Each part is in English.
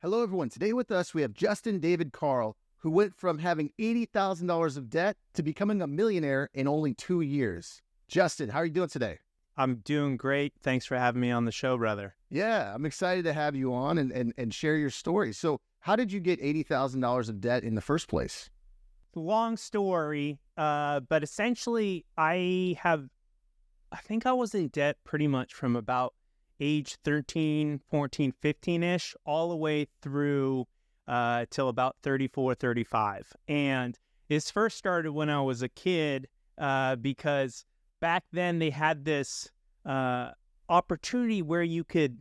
Hello, everyone. Today with us, we have Justin David Carl, who went from having $80,000 of debt to becoming a millionaire in only 2 years. Justin, how are you doing today? I'm doing great. Thanks for having me on the show, brother. Yeah, I'm excited to have you on and share your story. So how did you get $80,000 of debt in the first place? Long story, but essentially I think I was in debt pretty much from about age 13, 14, 15-ish, all the way through till about 34, 35. And this first started when I was a kid because back then they had this opportunity where you could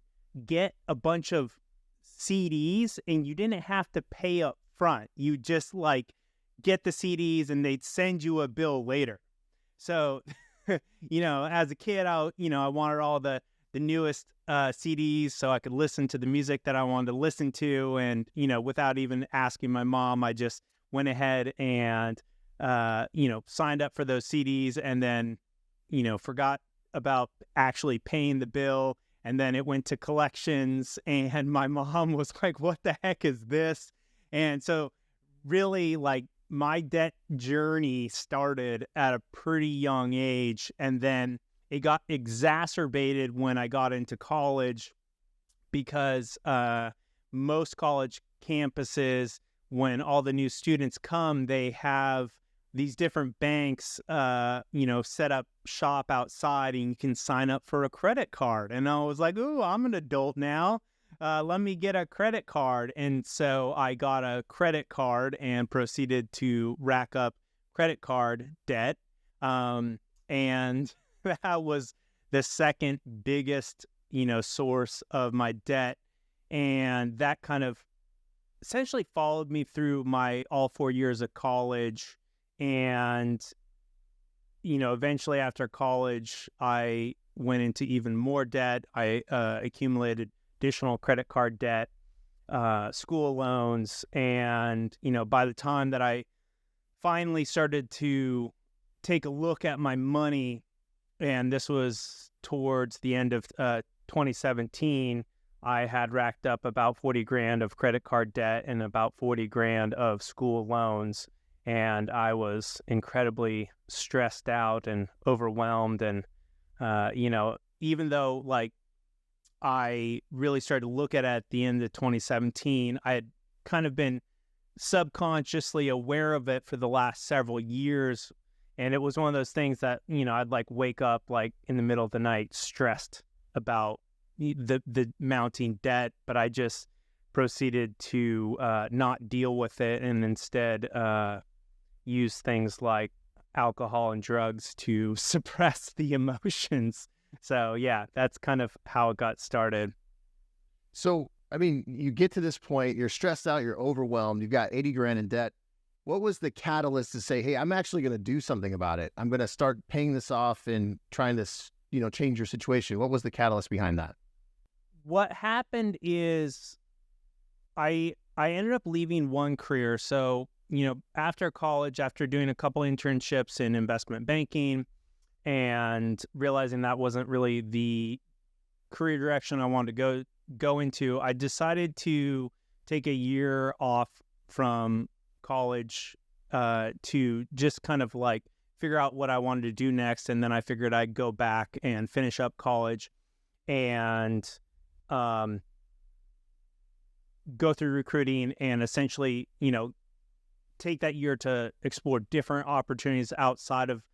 get a bunch of CDs and you didn't have to pay up front. You just get the CDs and they'd send you a bill later. So, as a kid, I wanted all the newest CDs so I could listen to the music that I wanted to listen to. And, without even asking my mom, I just went ahead and, signed up for those CDs and then, forgot about actually paying the bill. And then it went to collections and my mom was like, what the heck is this? And so really my debt journey started at a pretty young age, and then it got exacerbated when I got into college because most college campuses, when all the new students come, they have these different banks, set up shop outside and you can sign up for a credit card. And I was like, ooh, I'm an adult now. Let me get a credit card. And so I got a credit card and proceeded to rack up credit card debt. And that was the second biggest, source of my debt. And that kind of essentially followed me through my all 4 years of college. And, eventually after college, I went into even more debt. I accumulated additional credit card debt, school loans. And, by the time that I finally started to take a look at my money, and this was towards the end of 2017, I had racked up about 40 grand of credit card debt and about 40 grand of school loans. And I was incredibly stressed out and overwhelmed. And, even though I really started to look at the end of 2017, I had kind of been subconsciously aware of it for the last several years. And it was one of those things that, I'd wake up in the middle of the night stressed about the mounting debt, but I just proceeded to not deal with it and instead use things like alcohol and drugs to suppress the emotions. So yeah, that's kind of how it got started. So, you get to this point, you're stressed out, you're overwhelmed, you've got 80 grand in debt. What was the catalyst to say, hey, I'm actually going to do something about it? I'm going to start paying this off and trying this, change your situation. What was the catalyst behind that? What happened is I ended up leaving one career. So, after college, after doing a couple internships in investment banking and realizing that wasn't really the career direction I wanted to go into, I decided to take a year off from college to just kind of figure out what I wanted to do next. And then I figured I'd go back and finish up college and go through recruiting and essentially, take that year to explore different opportunities outside of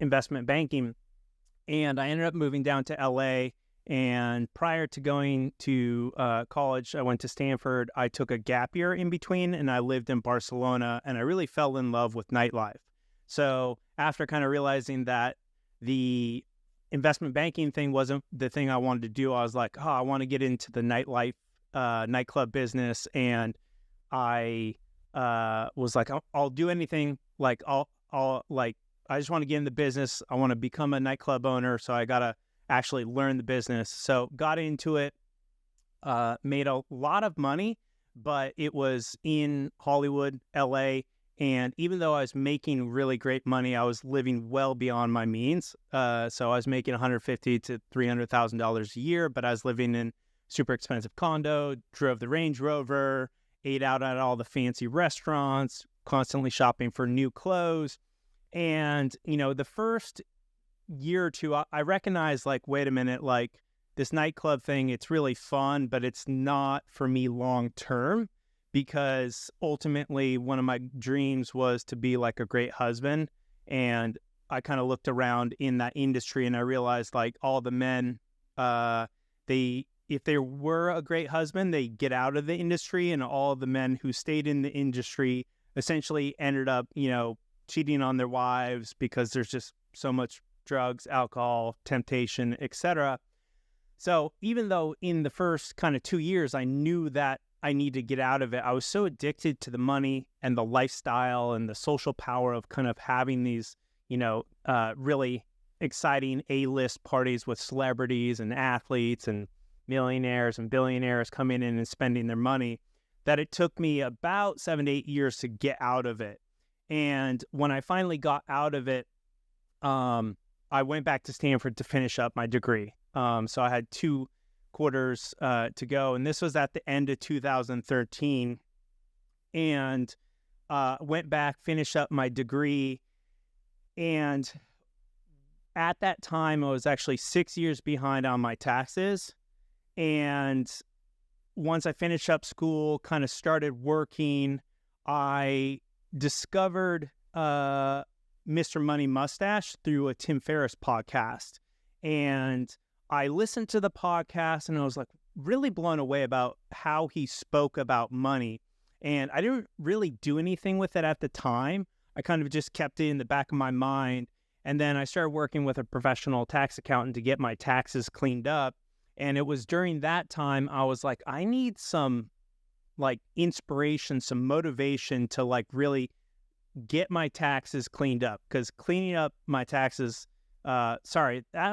investment banking. And I ended up moving down to LA. And prior to going to college, I went to Stanford. I took a gap year in between and I lived in Barcelona, and I really fell in love with nightlife. So after kind of realizing that the investment banking thing wasn't the thing I wanted to do, I was like, oh, I want to get into the nightclub business. And I was like, I'll do anything. I just want to get in the business. I want to become a nightclub owner. So I got to actually learn the business. So got into it, made a lot of money, but it was in Hollywood, LA. And even though I was making really great money, I was living well beyond my means. So I was making $150,000 to $300,000 a year, but I was living in super expensive condo, drove the Range Rover, ate out at all the fancy restaurants, constantly shopping for new clothes. And, the first year or two, I recognized, like, wait a minute, like, this nightclub thing, it's really fun, but it's not for me long term, because ultimately one of my dreams was to be like a great husband. And I kind of looked around in that industry and I realized, like, all the men, if they were a great husband, they get out of the industry, and all the men who stayed in the industry essentially ended up, cheating on their wives because there's just so much drugs, alcohol, temptation, etc. So even though in the first kind of 2 years, I knew that I needed to get out of it, I was so addicted to the money and the lifestyle and the social power of kind of having these, really exciting A-list parties with celebrities and athletes and millionaires and billionaires coming in and spending their money, that it took me about 7 to 8 years to get out of it. And when I finally got out of it, I went back to Stanford to finish up my degree. So I had 2 quarters to go, and this was at the end of 2013. And went back, finished up my degree, and at that time, I was actually 6 years behind on my taxes. And once I finished up school, kind of started working, I discovered Mr. Money Mustache through a Tim Ferriss podcast. And I listened to the podcast and I was like really blown away about how he spoke about money. And I didn't really do anything with it at the time. I kind of just kept it in the back of my mind. And then I started working with a professional tax accountant to get my taxes cleaned up. And it was during that time I was like, I need some like inspiration, some motivation to like really get my taxes cleaned up, because cleaning up my taxes, that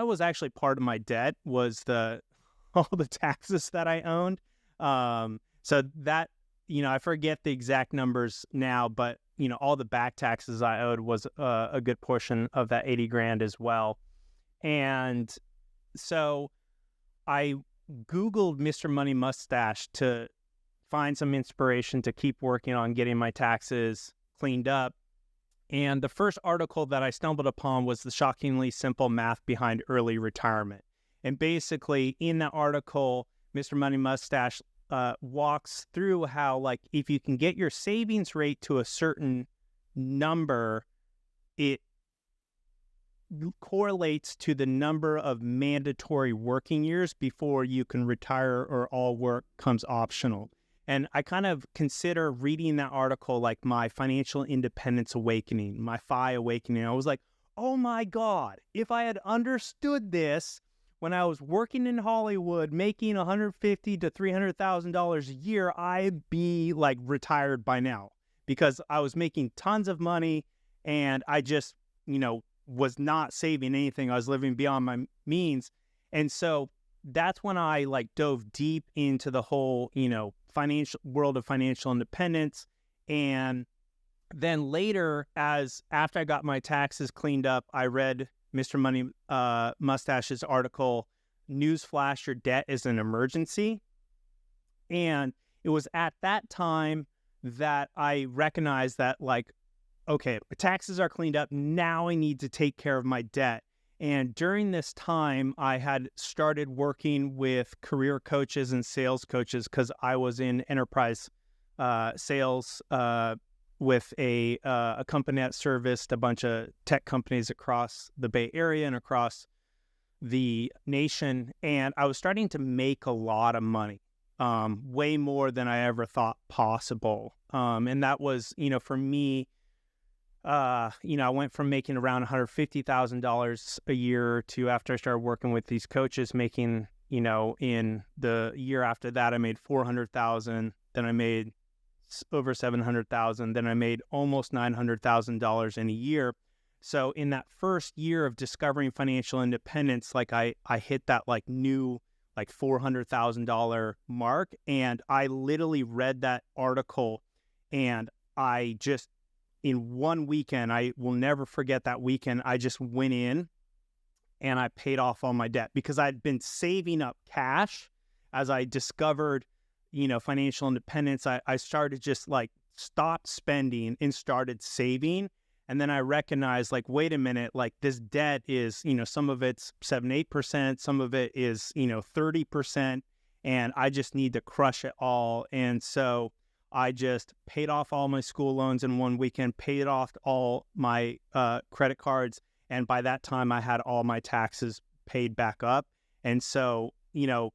was actually part of my debt, was all the taxes that I owned. So that, I forget the exact numbers now, but all the back taxes I owed was a good portion of that 80 grand as well. And so I Googled Mr. Money Mustache to find some inspiration to keep working on getting my taxes cleaned up. And the first article that I stumbled upon was the shockingly simple math behind early retirement. And basically in that article, Mr. Money Mustache walks through how, like, if you can get your savings rate to a certain number, it correlates to the number of mandatory working years before you can retire or all work comes optional. And I kind of consider reading that article like my financial independence awakening, my FI awakening. I was like, oh my God, if I had understood this when I was working in Hollywood, making $150,000 to $300,000 a year, I'd be like retired by now, because I was making tons of money and I just, was not saving anything. I was living beyond my means. And so that's when I like dove deep into the whole, financial world of financial independence. And then later, after I got my taxes cleaned up, I read Mr. Money Mustache's article, Newsflash, Your Debt is an Emergency. And it was at that time that I recognized that, like, okay, my taxes are cleaned up. Now I need to take care of my debt. And during this time, I had started working with career coaches and sales coaches, because I was in enterprise sales with a company that serviced a bunch of tech companies across the Bay Area and across the nation. And I was starting to make a lot of money, way more than I ever thought possible. And that was, for me, I went from making around $150,000 a year to, after I started working with these coaches, making, in the year after that, I made $400,000. Then I made over $700,000. Then I made almost $900,000 in a year. So in that first year of discovering financial independence, like I hit that like new, like $400,000 mark. And I literally read that article, and I just, in one weekend, I will never forget that weekend, I just went in and I paid off all my debt, because I'd been saving up cash as I discovered, financial independence, I started just like stopped spending and started saving. And then I recognized, like, wait a minute, like this debt is, some of it's 7-8%, some of it is, 30%, and I just need to crush it all. And so I just paid off all my school loans in one weekend, paid off all my credit cards. And by that time, I had all my taxes paid back up. And so, in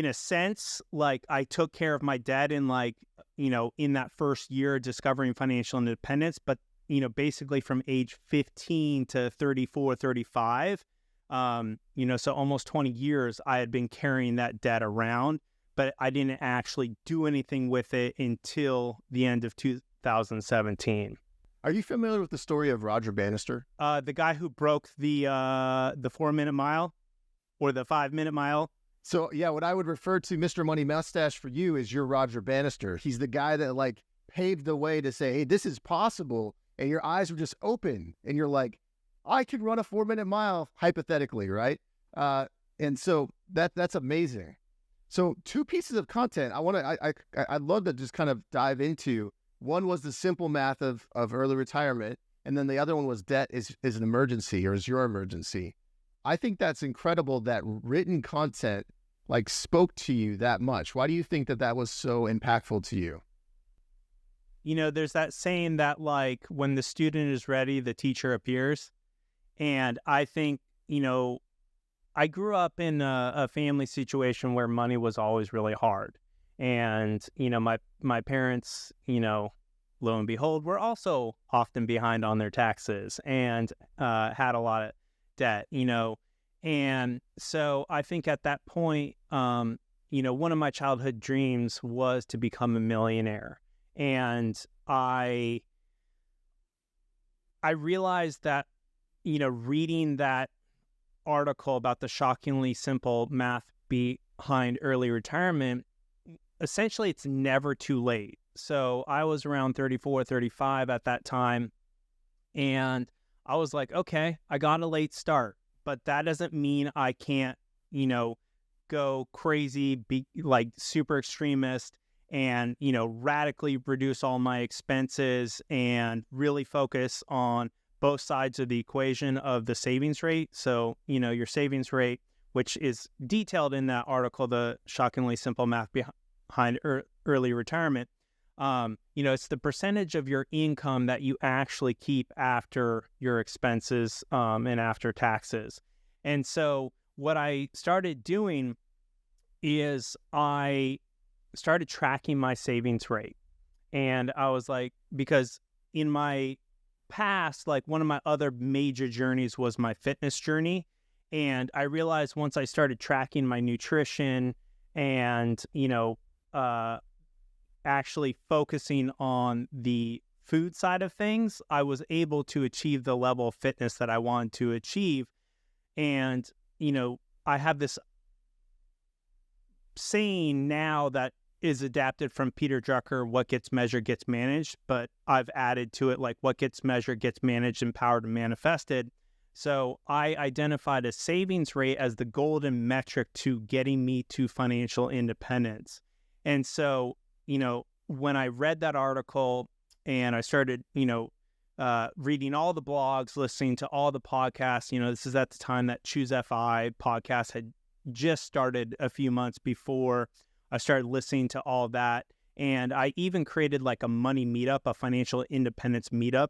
a sense, like I took care of my debt in like, in that first year discovering financial independence, but, basically from age 15 to 34, 35, so almost 20 years, I had been carrying that debt around, but I didn't actually do anything with it until the end of 2017. Are you familiar with the story of Roger Bannister? The guy who broke the 4-minute mile or the 5-minute mile. So yeah, what I would refer to Mr. Money Mustache for you is your Roger Bannister. He's the guy that like paved the way to say, hey, this is possible. And your eyes were just open and you're like, I could run a 4-minute mile hypothetically, right? And so that's amazing. So 2 pieces of content I'd love to just kind of dive into. One was the simple math of early retirement. And then the other one was debt is an emergency, or is your emergency. I think that's incredible that written content like spoke to you that much. Why do you think that was so impactful to you? There's that saying that like when the student is ready, the teacher appears. And I think, I grew up in a family situation where money was always really hard. And, my parents, lo and behold, were also often behind on their taxes and had a lot of debt, and so I think at that point, one of my childhood dreams was to become a millionaire. And I realized that, reading that article about the shockingly simple math behind early retirement, essentially it's never too late. So I was around 34, 35 at that time. And I was like, okay, I got a late start, but that doesn't mean I can't, go crazy, be like super extremist and, radically reduce all my expenses and really focus on both sides of the equation of the savings rate. So, your savings rate, which is detailed in that article, the shockingly simple math behind early retirement. It's the percentage of your income that you actually keep after your expenses and after taxes. And so what I started doing is I started tracking my savings rate. And I was like, because in my past, like one of my other major journeys was my fitness journey. And I realized once I started tracking my nutrition and, actually focusing on the food side of things, I was able to achieve the level of fitness that I wanted to achieve. And, I have this saying now that is adapted from Peter Drucker, what gets measured gets managed, but I've added to it like what gets measured gets managed, empowered, and manifested. So I identified a savings rate as the golden metric to getting me to financial independence. And so, when I read that article and I started, reading all the blogs, listening to all the podcasts, this is at the time that Choose FI podcast had just started a few months before I started listening to all that. And I even created like a money meetup, a financial independence meetup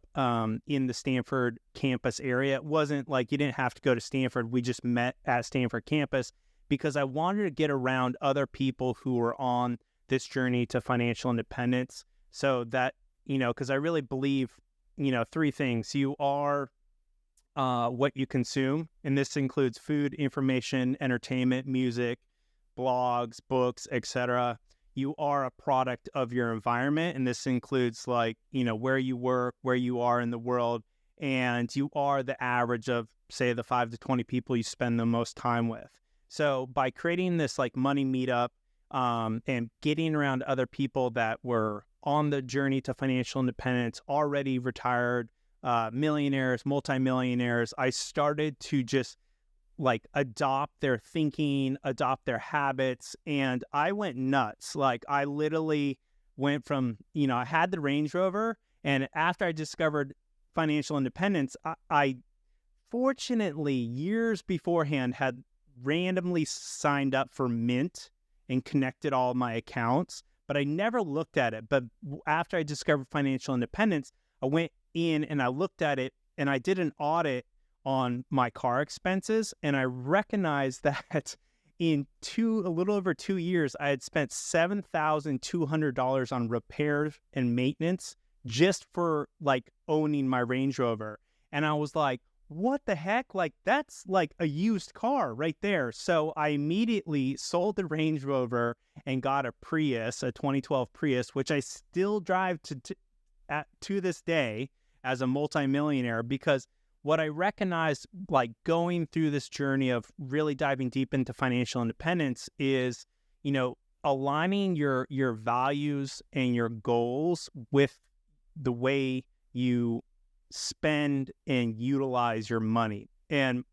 in the Stanford campus area. It wasn't like you didn't have to go to Stanford. We just met at Stanford campus because I wanted to get around other people who were on this journey to financial independence. So that, because I really believe, 3 things. You are what you consume. And this includes food, information, entertainment, music, blogs, books, etc. You are a product of your environment. And this includes like, where you work, where you are in the world. And you are the average of, say, the 5 to 20 people you spend the most time with. So by creating this like money meetup and getting around other people that were on the journey to financial independence, already retired, millionaires, multimillionaires, I started to just like adopt their thinking, adopt their habits. And I went nuts. Like I literally went from, I had the Range Rover, and after I discovered financial independence, I fortunately years beforehand had randomly signed up for Mint and connected all my accounts, but I never looked at it. But after I discovered financial independence, I went in and I looked at it, and I did an audit on my car expenses, and I recognized that in a little over 2 years, I had spent $7,200 on repairs and maintenance just for like owning my Range Rover. And I was like, what the heck? Like, that's like a used car right there. So I immediately sold the Range Rover and got a Prius, a 2012 Prius, which I still drive to this day as a multimillionaire, because what I recognized, like going through this journey of really diving deep into financial independence, is, aligning your values and your goals with the way you spend and utilize your money. And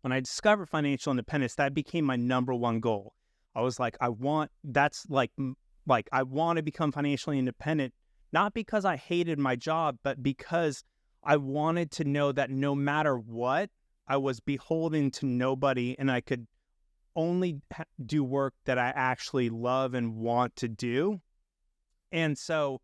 when I discovered financial independence, that became my number one goal. I was like, I want to become financially independent, not because I hated my job, but because I wanted to know that no matter what, I was beholden to nobody, and I could only do work that I actually love and want to do. And so,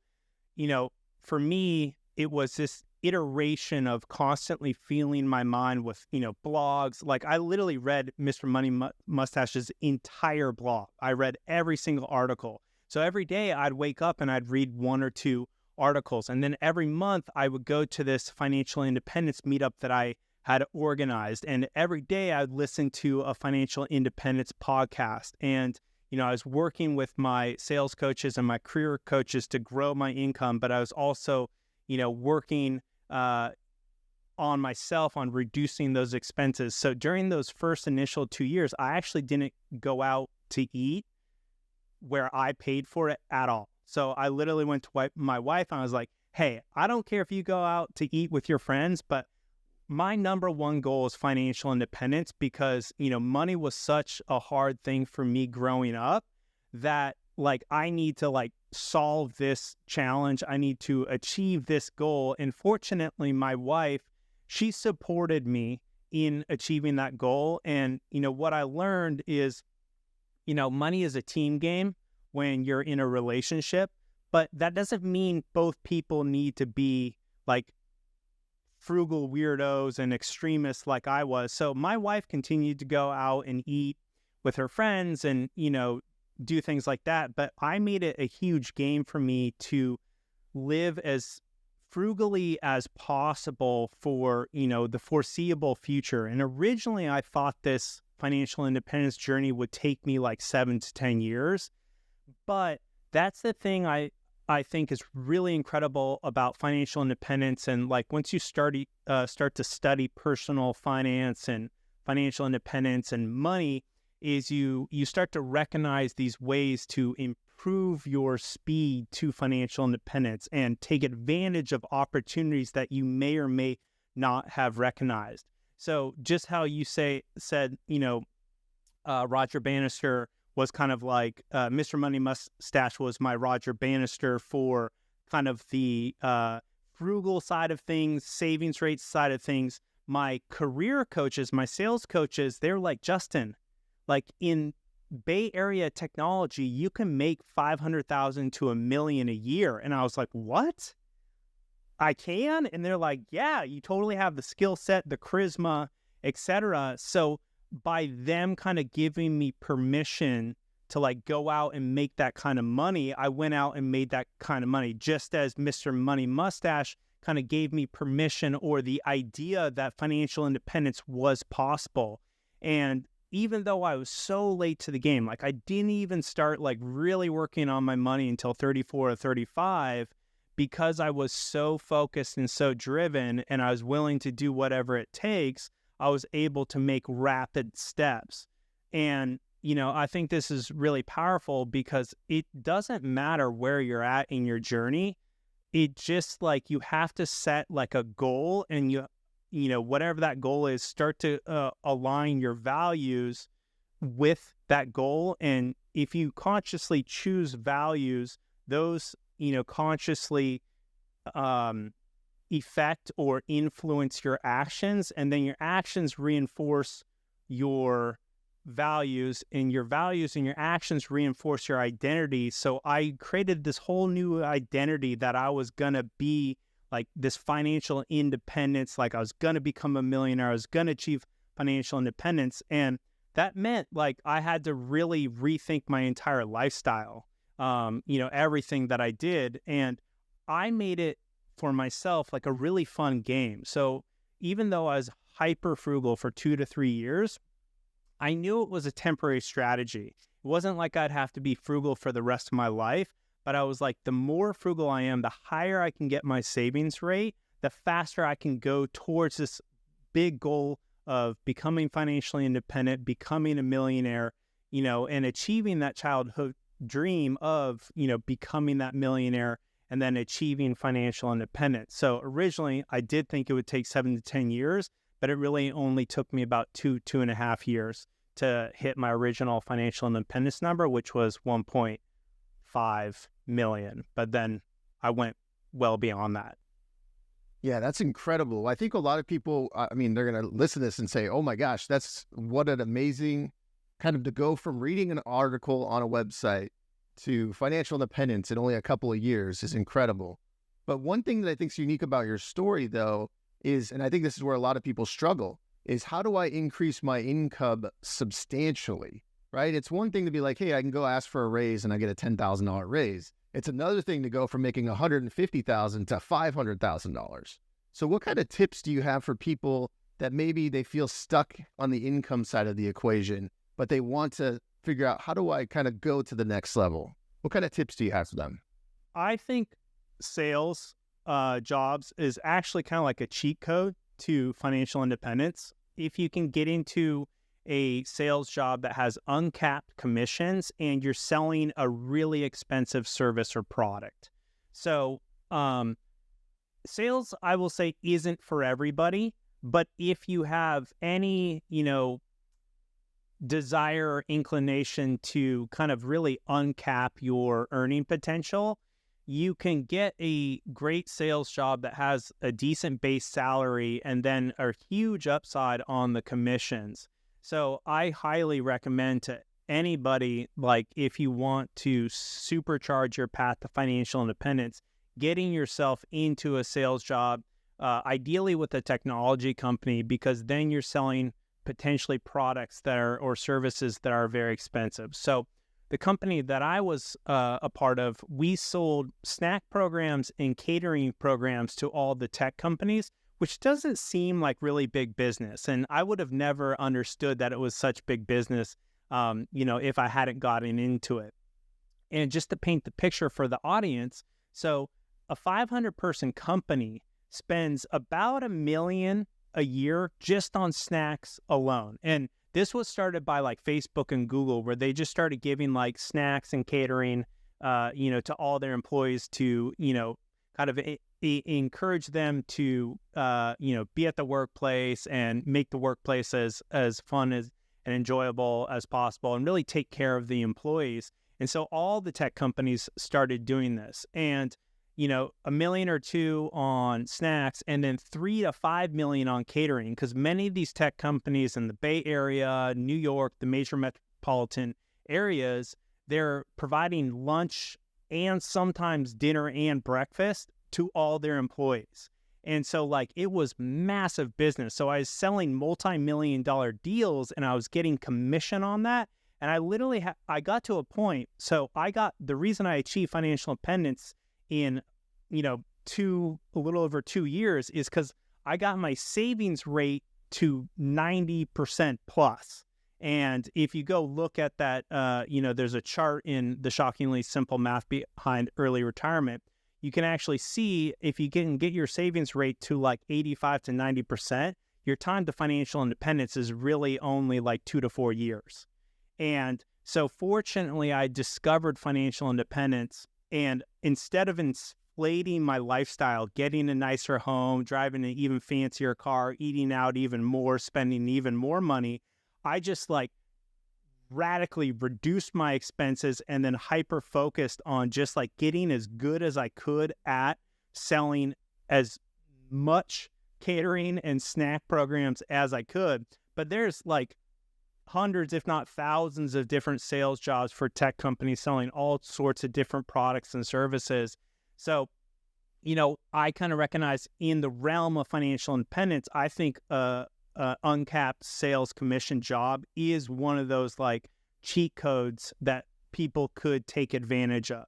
for me, it was this iteration of constantly feeling my mind with, blogs. Like I literally read Mr. Money Mustache's entire blog. I read every single article. So every day I'd wake up and I'd read one or two articles. And then every month I would go to this financial independence meetup that I had organized. And every day I'd listen to a financial independence podcast. And, I was working with my sales coaches and my career coaches to grow my income, but I was also, working on myself on reducing those expenses. So during those first initial 2 years, I actually didn't go out to eat where I paid for it at all. So I literally went to my wife and I was like, hey, I don't care if you go out to eat with your friends, but my number one goal is financial independence, because, money was such a hard thing for me growing up that like I need to like solve this challenge. I need to achieve this goal. And fortunately, my wife, she supported me in achieving that goal. And, what I learned is, money is a team game when you're in a relationship, but that doesn't mean both people need to be like frugal weirdos and extremists like I was. So my wife continued to go out and eat with her friends and, do things like that. But I made it a huge game for me to live as frugally as possible for, the foreseeable future. And originally I thought this financial independence journey would take me like 7 to 10 years. But that's the thing I think is really incredible about financial independence. And like once you start to study personal finance and financial independence and money, is you start to recognize these ways to improve your speed to financial independence and take advantage of opportunities that you may or may not have recognized. So just how you said, Roger Bannister was kind of like Mr. Money Mustache was my Roger Bannister for kind of the frugal side of things, savings rate side of things. My career coaches, my sales coaches, they're like, Justin, like in Bay Area technology, you can make $500,000 to $1 million a year. And I was like, what? I can? And they're like, yeah, you totally have the skill set, the charisma, etc. So by them kind of giving me permission to like go out and make that kind of money, I went out and made that kind of money, just as Mr. Money Mustache kind of gave me permission or the idea that financial independence was possible. And even though I was so late to the game, like I didn't even start like really working on my money until 34 or 35, because I was so focused and so driven and I was willing to do whatever it takes, I was able to make rapid steps. And, I think this is really powerful because it doesn't matter where you're at in your journey. It just like you have to set like a goal, and whatever that goal is, start to align your values with that goal. And if you consciously choose values, those, consciously affect or influence your actions, and then your actions reinforce your values, and your values and your actions reinforce your identity. So I created this whole new identity that I was going to be like this financial independence, like I was going to become a millionaire, I was going to achieve financial independence. And that meant like I had to really rethink my entire lifestyle, everything that I did. And I made it for myself like a really fun game. So even though I was hyper frugal for 2 to 3 years, I knew it was a temporary strategy. It wasn't like I'd have to be frugal for the rest of my life, but I was like, the more frugal I am, the higher I can get my savings rate, the faster I can go towards this big goal of becoming financially independent, becoming a millionaire, and achieving that childhood dream of, becoming that millionaire and then achieving financial independence. So originally I did think it would take 7 to 10 years, but it really only took me about 2.5 years to hit my original financial independence number, which was 1.5 million. But then I went well beyond that. Yeah, that's incredible. I think a lot of people, they're going to listen to this and say, oh my gosh, that's what an amazing kind of to go from reading an article on a website to financial independence in only a couple of years is incredible. But one thing that I think is unique about your story, though, is, and I think this is where a lot of people struggle, is how do I increase my income substantially, right? It's one thing to be like, hey, I can go ask for a raise and I get a $10,000 raise. It's another thing to go from making $150,000 to $500,000. So what kind of tips do you have for people that maybe they feel stuck on the income side of the equation, but they want to figure out how do I kind of go to the next level? What kind of tips do you have for them? I think sales jobs is actually kind of like a cheat code to financial independence. If you can get into a sales job that has uncapped commissions and you're selling a really expensive service or product. So sales, I will say, isn't for everybody, but if you have any, desire or inclination to kind of really uncap your earning potential, you can get a great sales job that has a decent base salary and then a huge upside on the commissions. So I highly recommend to anybody, like if you want to supercharge your path to financial independence, getting yourself into a sales job, ideally with a technology company, because then you're selling potentially products that are, or services that are very expensive. So the company that I was a part of, we sold snack programs and catering programs to all the tech companies, which doesn't seem like really big business. And I would have never understood that it was such big business, if I hadn't gotten into it. And just to paint the picture for the audience, so a 500-person company spends about $1 million a year just on snacks alone. And this was started by like Facebook and Google, where they just started giving like snacks and catering, to all their employees to, kind of encourage them to, be at the workplace and make the workplace as fun as and enjoyable as possible, and really take care of the employees. And so all the tech companies started doing this, and $1 million or $2 million on snacks, and then $3 to $5 million on catering, because many of these tech companies in the Bay Area, New York, the major metropolitan areas, they're providing lunch and sometimes dinner and breakfast to all their employees. And so like it was massive business. So I was selling multi-million-dollar deals and I was getting commission on that. And I literally I got to a point. So the reason I achieved financial independence in, a little over 2 years is because I got my savings rate to 90% plus. And if you go look at that, there's a chart in the Shockingly Simple Math Behind Early Retirement. You can actually see if you can get your savings rate to like 85 to 90%, your time to financial independence is really only like 2 to 4 years. And so fortunately, I discovered financial independence, and instead of inflating my lifestyle, getting a nicer home, driving an even fancier car, eating out even more, spending even more money. I just like radically reduced my expenses and then hyper focused on just like getting as good as I could at selling as much catering and snack programs as I could. But there's like hundreds, if not thousands, of different sales jobs for tech companies selling all sorts of different products and services. So, I kind of recognize in the realm of financial independence, I think uncapped sales commission job is one of those like cheat codes that people could take advantage of.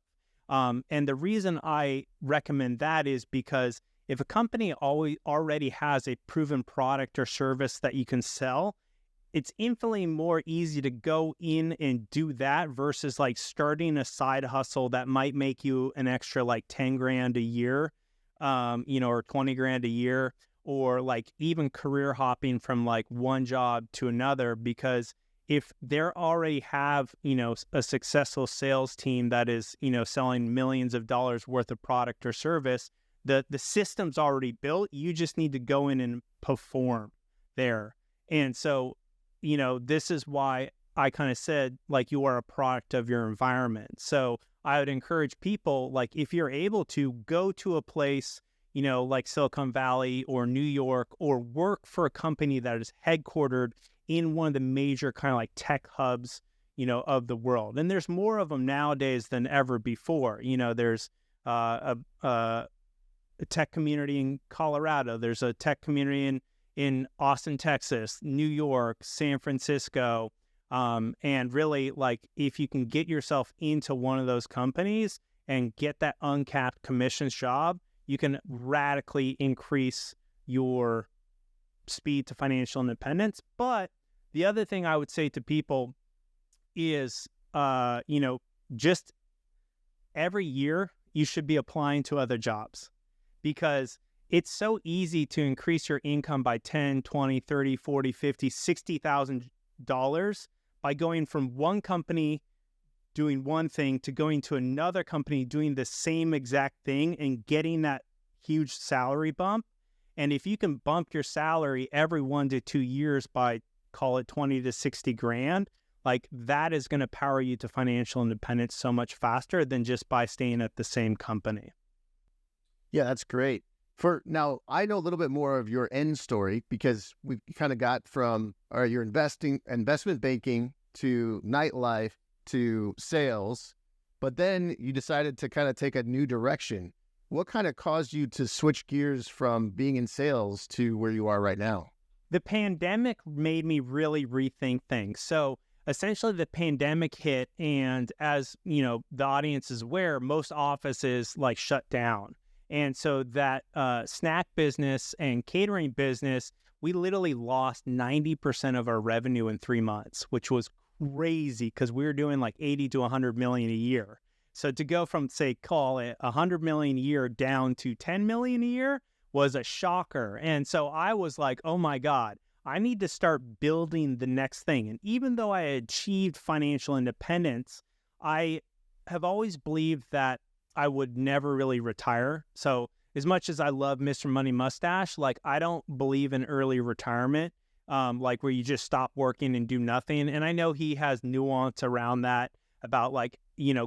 And the reason I recommend that is because if a company already has a proven product or service that you can sell, it's infinitely more easy to go in and do that versus like starting a side hustle that might make you an extra like 10 grand a year, or 20 grand a year, or like even career hopping from like one job to another. Because if they already have, a successful sales team that is, selling millions of dollars worth of product or service, the system's already built. You just need to go in and perform there. And so, this is why I kind of said, like, you are a product of your environment. So I would encourage people, like, if you're able to go to a place, like Silicon Valley or New York, or work for a company that is headquartered in one of the major kind of like tech hubs, of the world. And there's more of them nowadays than ever before. There's a tech community in Colorado. There's a tech community in Austin, Texas, New York, San Francisco. And really, like, if you can get yourself into one of those companies and get that uncapped commissions job, you can radically increase your speed to financial independence. But the other thing I would say to people is, just every year you should be applying to other jobs, because it's so easy to increase your income by 10, 20, 30, 40, 50, $60,000 by going from one company doing one thing to going to another company doing the same exact thing and getting that huge salary bump. And if you can bump your salary every 1 to 2 years by, call it 20 to 60 grand, like, that is going to power you to financial independence so much faster than just by staying at the same company. Yeah, that's great. Now, I know a little bit more of your end story, because we kind of got from your investment banking to nightlife to sales, but then you decided to kind of take a new direction. What kind of caused you to switch gears from being in sales to where you are right now? The pandemic made me really rethink things. So essentially the pandemic hit, and as the audience is aware, most offices like shut down. And so that snack business and catering business, we literally lost 90% of our revenue in 3 months, which was crazy because we were doing like 80 to 100 million a year. So to go from, say, call it 100 million a year down to 10 million a year was a shocker. And so I was like, oh my God, I need to start building the next thing. And even though I achieved financial independence, I have always believed that I would never really retire. So as much as I love Mr. Money Mustache, like, I don't believe in early retirement, like where you just stop working and do nothing. And I know he has nuance around that about like,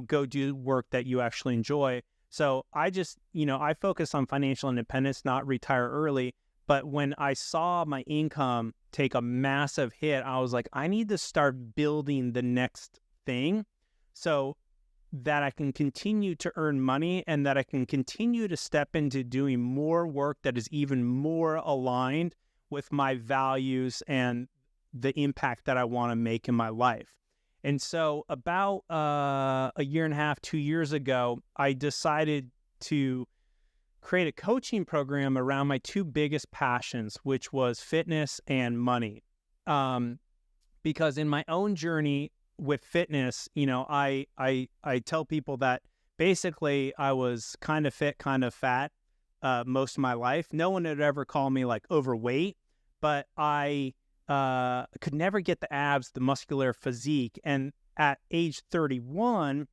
go do work that you actually enjoy. So I just, I focus on financial independence, not retire early. But when I saw my income take a massive hit, I was like, I need to start building the next thing so that I can continue to earn money and that I can continue to step into doing more work that is even more aligned with my values and the impact that I want to make in my life. And so about a year and a half, 2 years ago, I decided to create a coaching program around my two biggest passions, which was fitness and money. Because in my own journey with fitness, I tell people that basically I was kind of fit, kind of fat most of my life. No one had ever called me like overweight, but I could never get the abs, the muscular physique. And at age 31,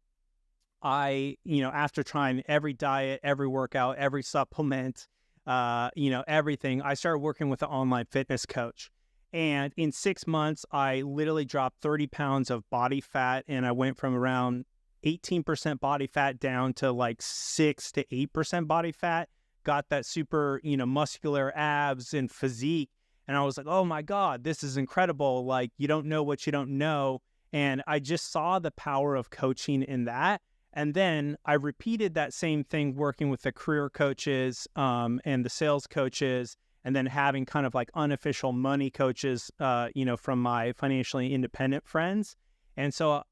after trying every diet, every workout, every supplement, everything, I started working with an online fitness coach. And in 6 months, I literally dropped 30 pounds of body fat, and I went from around 18% body fat down to like 6 to 8% body fat, got that super, muscular abs and physique. And I was like, oh my God, this is incredible. Like, you don't know what you don't know. And I just saw the power of coaching in that. And then I repeated that same thing working with the career coaches and the sales coaches, and then having kind of like unofficial money coaches, from my financially independent friends. And so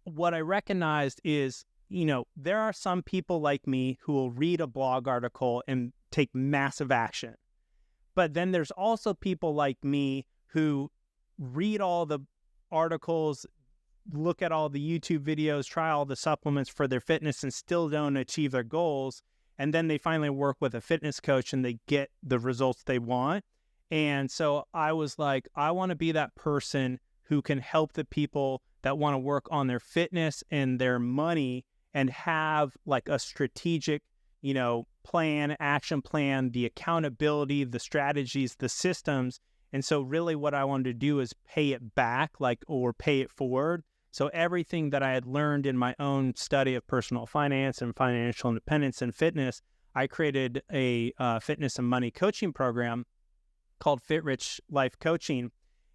what I recognized is, there are some people like me who will read a blog article and take massive action. But then there's also people like me who read all the articles, look at all the YouTube videos, try all the supplements for their fitness, and still don't achieve their goals. And then they finally work with a fitness coach and they get the results they want. And so I was like, I want to be that person who can help the people that want to work on their fitness and their money and have like a strategic, plan, action plan, the accountability, the strategies, the systems. And so really what I wanted to do is pay it back, or pay it forward. So everything that I had learned in my own study of personal finance and financial independence and fitness, I created a fitness and money coaching program called Fit Rich Life Coaching.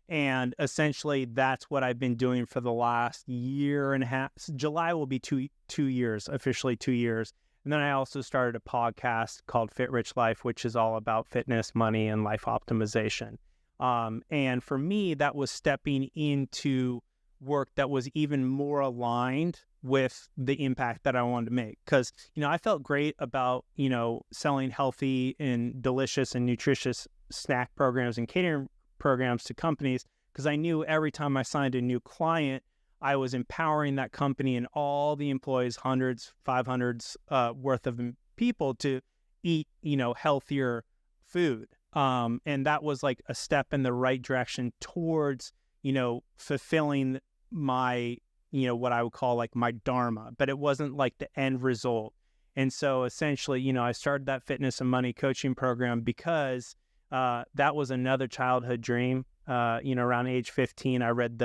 And essentially that's what I've been doing for the last year and a half. July will be 2 years, officially 2 years. And then I also started a podcast called Fit Rich Life, which is all about fitness, money, and life optimization. And for me, that was stepping into work that was even more aligned with the impact that I wanted to make. Because, I felt great about, selling healthy and delicious and nutritious snack programs and catering programs to companies, because I knew every time I signed a new client, I was empowering that company and all the employees, hundreds, 500s worth of people to eat, healthier food. And that was like a step in the right direction towards, fulfilling my, what I would call like my dharma, but it wasn't like the end result. And so essentially, I started that fitness and money coaching program because that was another childhood dream. Around age 15, I read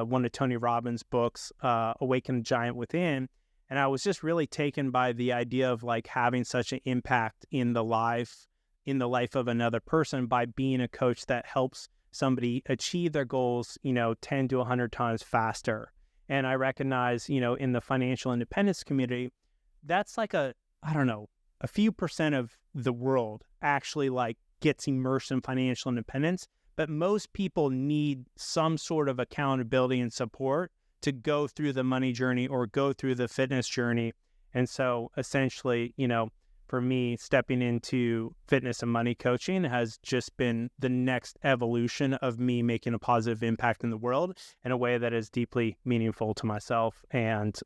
one of Tony Robbins' books, Awaken the Giant Within. And I was just really taken by the idea of like having such an impact in the life of another person by being a coach that helps somebody achieve their goals, 10 to 100 times faster. And I recognize, in the financial independence community, that's like a few percent of the world actually like gets immersed in financial independence. But most people need some sort of accountability and support to go through the money journey or go through the fitness journey. And so essentially, for me, stepping into fitness and money coaching has just been the next evolution of me making a positive impact in the world in a way that is deeply meaningful to myself. And,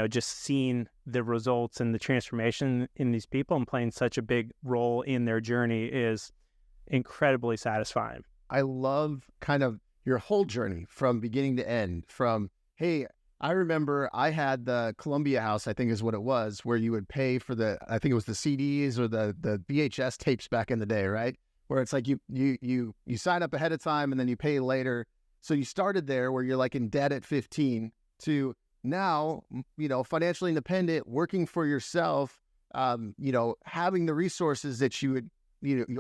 just seeing the results and the transformation in these people and playing such a big role in their journey is incredibly satisfying. I love kind of your whole journey from beginning to end. From, hey, I remember I had the Columbia House, I think is what it was, where you would pay for I think it was the CDs or the VHS tapes back in the day, right? Where it's like you sign up ahead of time and then you pay later. So you started there where you're like in debt at 15 to now, financially independent, working for yourself, having the resources that you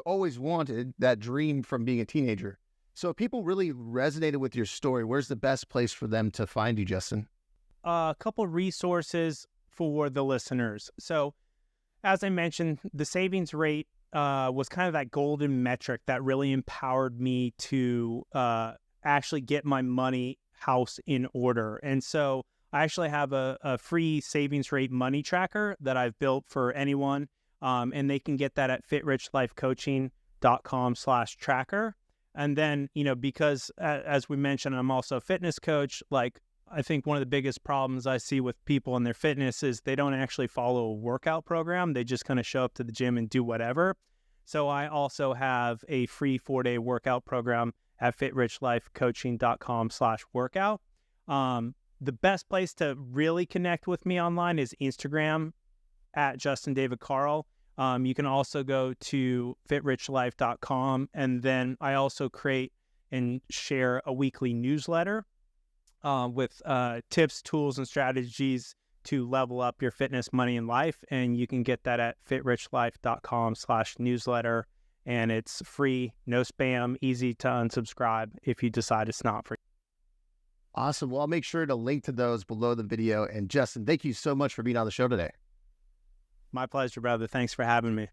always wanted, that dream from being a teenager. So if people really resonated with your story, where's the best place for them to find you, Justin? A couple resources for the listeners. So as I mentioned, the savings rate was kind of that golden metric that really empowered me to actually get my money house in order. And so I actually have a free savings rate money tracker that I've built for anyone. And they can get that at fitrichlifecoaching.com/tracker. And then, because as we mentioned, I'm also a fitness coach. Like, I think one of the biggest problems I see with people in their fitness is they don't actually follow a workout program. They just kind of show up to the gym and do whatever. So I also have a free 4-day workout program at fitrichlifecoaching.com/workout. the best place to really connect with me online is Instagram at Justin David Carl. You can also go to fitrichlife.com, and then I also create and share a weekly newsletter with tips, tools, and strategies to level up your fitness, money, and life. And you can get that at fitrichlife.com/newsletter. And it's free, no spam, easy to unsubscribe if you decide it's not for you. Awesome. Well, I'll make sure to link to those below the video. And Justin, thank you so much for being on the show today. My pleasure, brother. Thanks for having me.